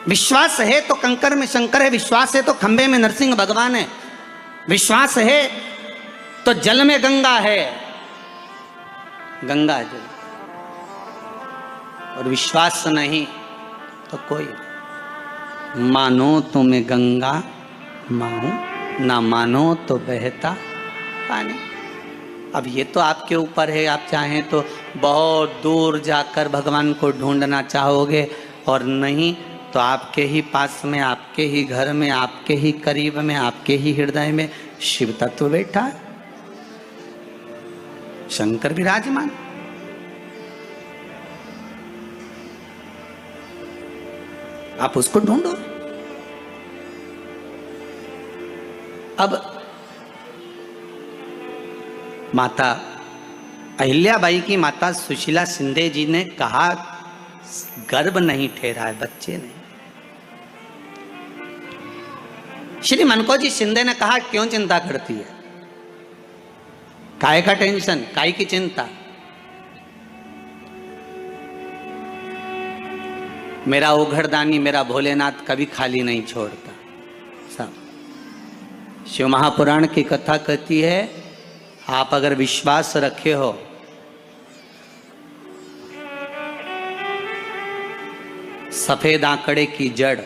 विश्वास है तो कंकर में शंकर है, विश्वास है तो खंबे में नरसिंह भगवान है, विश्वास है तो जल में गंगा है, गंगा जल, और विश्वास नहीं तो कोई। मानो तो मैं गंगा माहूं, ना मानो तो बहता पानी। अब ये तो आपके ऊपर है, आप चाहें तो बहुत दूर जाकर भगवान को ढूंढना चाहोगे, और नहीं तो आपके ही पास में, आपके ही घर में, आपके ही करीब में, आपके ही हृदय में शिव तत्व बैठा है, शंकर विराजमान। आप उसको ढूंढो। अब माता अहिल्याबाई की माता सुशीला शिंदे जी ने कहा गर्भ नहीं ठहरा है, बच्चे नहीं। श्री मनकोजी शिंदे ने कहा क्यों चिंता करती है, काय का टेंशन, काय की चिंता। मेरा ओघड़दानी, मेरा भोलेनाथ कभी खाली नहीं छोड़ता। सब शिव महापुराण की कथा कहती है, आप अगर विश्वास रखे हो सफेद आंकड़े की जड़,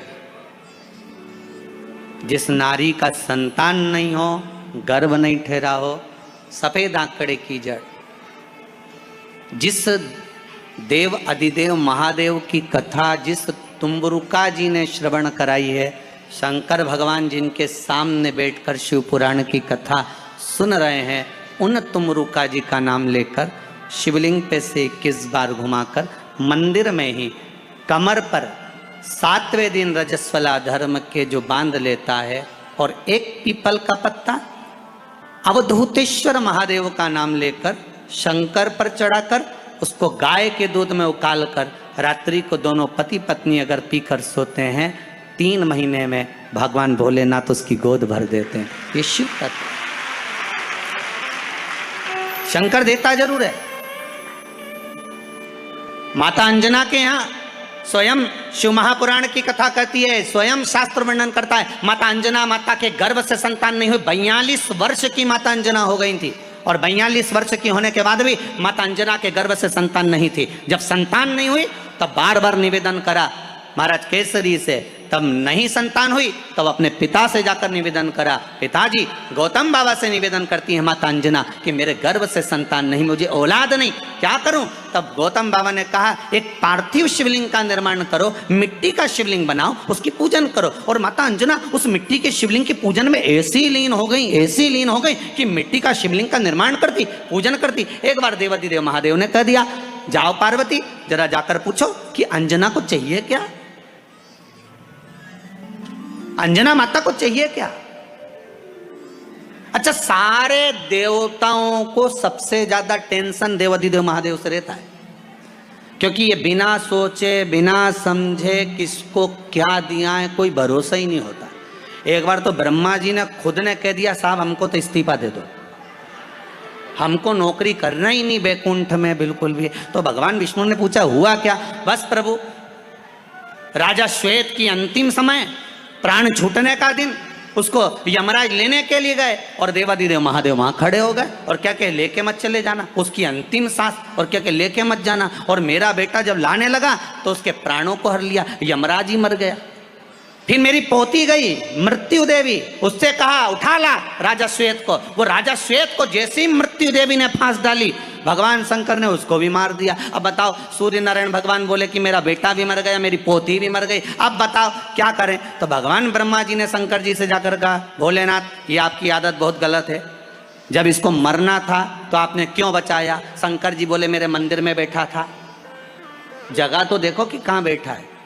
जिस नारी का संतान नहीं हो, गर्भ नहीं ठहरा हो, सफेद आंकड़े की जड़, जिस देव अधिदेव महादेव की कथा जिस तुम्बरुका जी ने श्रवण कराई है, शंकर भगवान जिनके सामने बैठकर शिव पुराण की कथा सुन रहे हैं, उन तुम्बरुका जी का नाम लेकर शिवलिंग पे से 21 बार घुमाकर मंदिर में ही कमर पर 7वें दिन रजस्वला धर्म के जो बांध लेता है, और एक पीपल का पत्ता अवधूतेश्वर महादेव का नाम लेकर शंकर पर चढ़ाकर उसको गाय के दूध में उकाल कर रात्रि को दोनों पति पत्नी अगर पीकर सोते हैं, 3 महीने में भगवान भोलेनाथ उसकी गोद भर देते हैं। ये शिव तत्व, शंकर देता जरूर है। माता अंजना के यहाँ स्वयं शिव महापुराण की कथा कहती है, स्वयं शास्त्र वर्णन करता है, माता अंजना माता के गर्भ से संतान नहीं हुई। 42 वर्ष की माता अंजना हो गई थी, और 42 वर्ष की होने के बाद भी माता अंजना के गर्भ से संतान नहीं थी। जब संतान नहीं हुई तब बार बार निवेदन करा महाराज केसरी से, तब नहीं संतान हुई तब अपने पिता से जाकर निवेदन करा, पिताजी गौतम बाबा से निवेदन करती है माता अंजना कि मेरे गर्भ से संतान नहीं, मुझे औलाद नहीं, क्या करूं। तब गौतम बाबा ने कहा एक पार्थिव शिवलिंग का निर्माण करो, मिट्टी का शिवलिंग बनाओ, उसकी पूजन करो। और माता अंजना उस मिट्टी के शिवलिंग के पूजन में ऐसी लीन हो गई, ऐसी लीन हो गई कि मिट्टी का शिवलिंग का निर्माण करती, पूजन करती। एक बार देवाधिदेव महादेव ने कह दिया, जाओ पार्वती जरा जाकर पूछो कि अंजना को चाहिए क्या, अंजना माता को चाहिए क्या। अच्छा, सारे देवताओं को सबसे ज्यादा टेंशन देवाधिदेव महादेव से रहता है, क्योंकि ये बिना सोचे बिना समझे किसको क्या दिया है कोई भरोसा ही नहीं होता। एक बार तो ब्रह्मा जी ने खुद ने कह दिया, साहब हमको तो इस्तीफा दे दो, हमको नौकरी करना ही नहीं बैकुंठ में बिल्कुल भी। तो भगवान विष्णु ने पूछा हुआ क्या। बस प्रभु, राजा श्वेत की अंतिम समय, प्राण छूटने का दिन, उसको यमराज लेने के लिए गए, और देवाधिदेव महादेव वहां खड़े हो गए और क्या कहे, लेके मत चले जाना, उसकी अंतिम सांस, और क्या कहे, लेके मत जाना। और मेरा बेटा जब लाने लगा तो उसके प्राणों को हर लिया, यमराज ही मर गया। फिर मेरी पोती गई मृत्यु देवी, उससे कहा उठा ला राजा श्वेत को। वो राजा श्वेत को जैसे ही मृत्यु देवी ने फांस डाली, भगवान शंकर ने उसको भी मार दिया। अब बताओ, सूर्य नारायण भगवान बोले कि मेरा बेटा भी मर गया, मेरी पोती भी मर गई, अब बताओ क्या करें। तो भगवान ब्रह्मा जी ने शंकर जी से जाकर कहा, भोलेनाथ ये आपकी आदत बहुत गलत है, जब इसको मरना था तो आपने क्यों बचाया। शंकर जी बोले मेरे मंदिर में बैठा था, जगह तो देखो कि कहाँ बैठा है।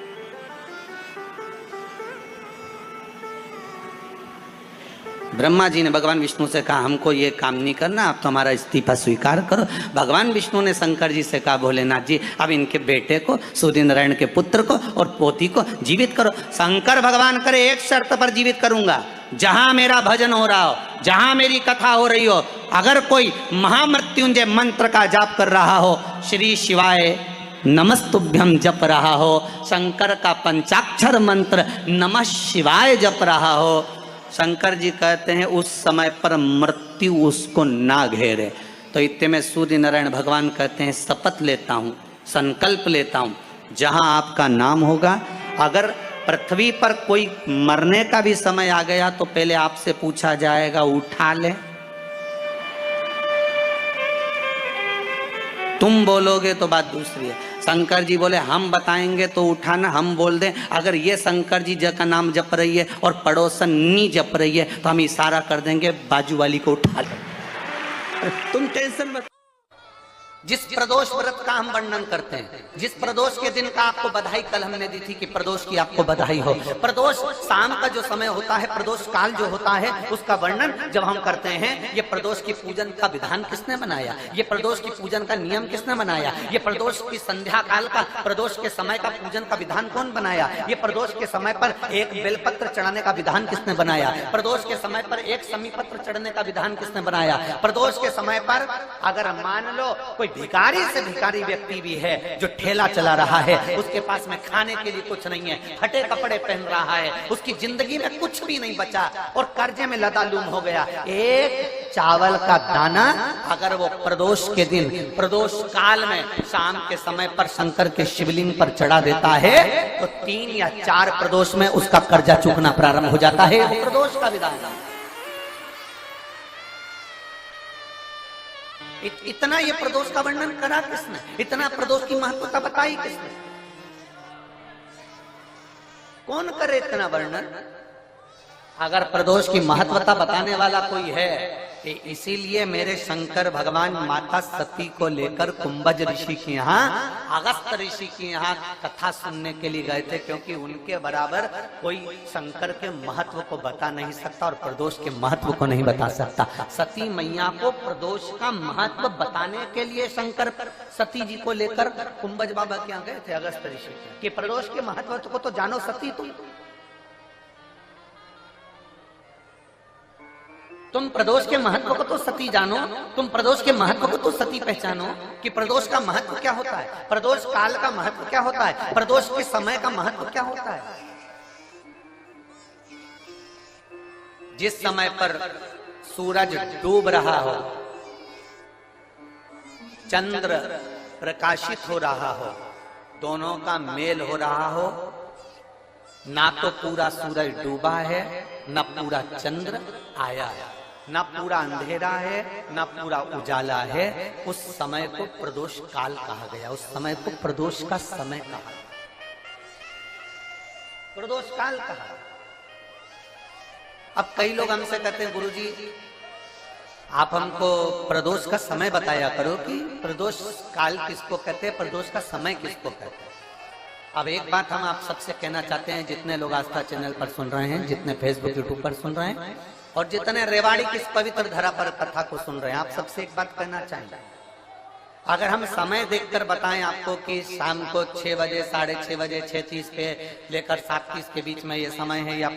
ब्रह्मा जी ने भगवान विष्णु से कहा हमको ये काम नहीं करना, आप तो हमारा इस्तीफा स्वीकार करो। भगवान विष्णु ने शंकर जी से कहा भोलेनाथ जी अब इनके बेटे को, सूर्य नारायण के पुत्र को और पोती को जीवित करो। शंकर भगवान करे एक शर्त पर जीवित करूंगा, जहां मेरा भजन हो रहा हो, जहां मेरी कथा हो रही हो, अगर कोई महामृत्युंजय मंत्र का जाप कर रहा हो, श्री शिवाय नमस्तुभ्यम जप रहा हो, शंकर का पंचाक्षर मंत्र नमः शिवाय जप रहा हो, शंकर जी कहते हैं उस समय पर मृत्यु उसको ना घेरे। तो इतने में सूर्य नारायण भगवान कहते हैं शपथ लेता हूँ, संकल्प लेता हूँ, जहाँ आपका नाम होगा, अगर पृथ्वी पर कोई मरने का भी समय आ गया तो पहले आपसे पूछा जाएगा उठा ले, तुम बोलोगे तो बात दूसरी है। शंकर जी बोले हम बताएंगे तो उठाना, हम बोल दें अगर ये शंकर जी का नाम जप रही है और पड़ोसन नहीं जप रही है तो हम इशारा कर देंगे बाजू वाली को उठा ले। तुम टेंशन मत। जिस प्रदोष व्रत का हम वर्णन करते हैं, जिस प्रदोष के दिन का आपको बधाई कल हमने दी थी कि प्रदोष की आपको बधाई हो, प्रदोष शाम का जो समय होता है, प्रदोष काल जो होता है, उसका वर्णन जब हम करते हैं, ये प्रदोष की पूजन का विधान किसने बनाया, ये प्रदोष की पूजन का नियम किसने बनाया, ये प्रदोष की संध्या काल का, प्रदोष के समय का पूजन का विधान कौन बनाया, ये प्रदोष के समय पर एक बेलपत्र चढ़ाने का विधान किसने बनाया, प्रदोष के समय पर एक समीपत्र चढ़ने का विधान किसने बनाया, प्रदोष के समय पर अगर मान लो कोई भिखारी से भिखारी व्यक्ति भी है जो ठेला चला रहा है, उसके पास में खाने के लिए कुछ नहीं है, फटे कपड़े पहन रहा है, उसकी जिंदगी में कुछ भी नहीं बचा और कर्जे में लदालूम हो गया, एक चावल का दाना अगर वो प्रदोष के दिन, प्रदोष काल में शाम के समय पर शंकर के शिवलिंग पर चढ़ा देता है तो 3 या 4 प्रदोष में उसका कर्जा चूकना प्रारंभ हो जाता है। प्रदोष का विधान इतना ये प्रदोष का वर्णन करा किसने, इतना प्रदोष की महत्वता बताई किसने, कौन करे इतना वर्णन। अगर प्रदोष की महत्वता बताने वाला कोई है, इसीलिए मेरे शंकर भगवान माता सती को लेकर कुंभज ऋषि के यहाँ, अगस्त ऋषि के यहाँ कथा सुनने के लिए गए थे, क्योंकि उनके बराबर कोई शंकर के महत्व को बता नहीं सकता और प्रदोष के महत्व को नहीं बता सकता। सती मैया को प्रदोष का महत्व बताने के लिए शंकर सती जी को लेकर कुंभज बाबा के यहाँ गए थे, अगस्त ऋषि, कि प्रदोष के महत्व को तो जानो सती, तुम प्रदोष के महत्व को तो सती जानो, तुम प्रदोष के महत्व को तो सती पहचानो कि प्रदोष का महत्व क्या होता है, प्रदोष काल का महत्व क्या होता है, प्रदोष के समय का महत्व क्या होता है। जिस समय पर सूरज डूब रहा हो, चंद्र प्रकाशित हो रहा हो, दोनों का मेल हो रहा हो, ना तो पूरा सूरज डूबा है, ना पूरा चंद्र आया है, ना पूरा अंधेरा है, ना पूरा उजाला है, उस समय को प्रदोष काल कहा गया, उस समय को प्रदोष का समय कहा, प्रदोष काल कहा। अब कई लोग हमसे कहते हैं गुरुजी आप हमको प्रदोष का समय बताया करो कि प्रदोष काल किसको कहते हैं, प्रदोष का समय किसको कहते हैं। अब एक बात हम आप सबसे कहना चाहते हैं, जितने लोग आस्था चैनल पर सुन रहे हैं, जितने फेसबुक यूट्यूब पर सुन रहे हैं और जितने रेवाड़ी की इस पवित्र धरा पर कथा को सुन रहे हैं, आप सबसे एक बात कहना चाहेंगे, अगर हम समय देखकर बताएं आपको कि शाम को 6 बजे, 6:30 बजे, 6:30 पे लेकर 7:30 के बीच में ये समय है या